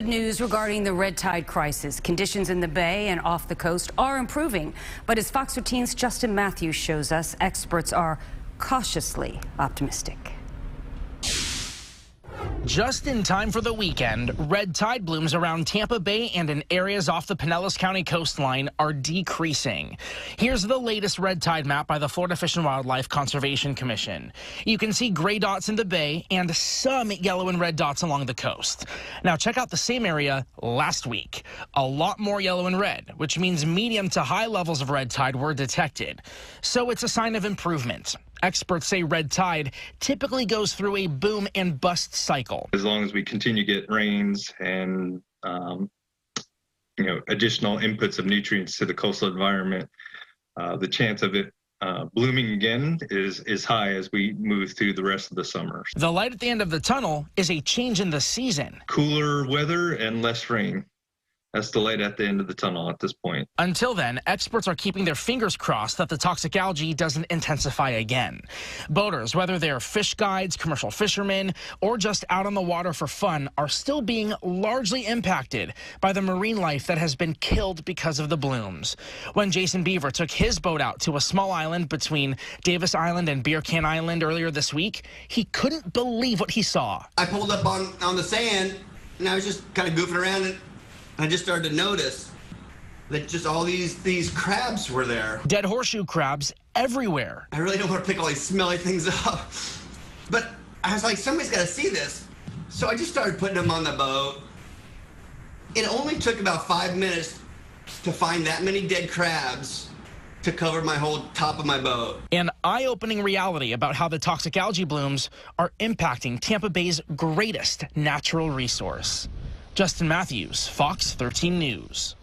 News regarding the red tide crisis. Conditions in the bay and off the coast are improving. But as Fox 13's Justin Matthews shows us, experts are cautiously optimistic. Just in time for the weekend, red tide blooms around Tampa Bay and in areas off the Pinellas County coastline are decreasing. Here's the latest red tide map by the Florida Fish and Wildlife Conservation Commission. You can see gray dots in the bay and some yellow and red dots along the coast. Now check out the same area last week. A lot more yellow and red, which means medium to high levels of red tide were detected. So it's a sign of improvement. Experts say red tide typically goes through a boom and bust cycle. As long as we continue to get rains and additional inputs of nutrients to the coastal environment, the chance of it blooming again is high as we move through the rest of the summer. The light at the end of the tunnel is a change in the season. Cooler weather and less rain. That's the light at the end of the tunnel at this point. Until then, experts are keeping their fingers crossed that the toxic algae doesn't intensify again. Boaters, whether they're fish guides, commercial fishermen, or just out on the water for fun, are still being largely impacted by the marine life that has been killed because of the blooms. When Jason Bever took his boat out to a small island between Davis Island and Beer Can Island earlier this week, he couldn't believe what he saw. I pulled up on the sand, and I was just kind of goofing around, and I just started to notice that just all these crabs were there. Dead horseshoe crabs everywhere. I really don't want to pick all these smelly things up, but I was like, somebody's got to see this. So I just started putting them on the boat. It only took about 5 minutes to find that many dead crabs to cover my whole top of my boat. An eye-opening reality about how the toxic algae blooms are impacting Tampa Bay's greatest natural resource. Justin Matthews, Fox 13 News.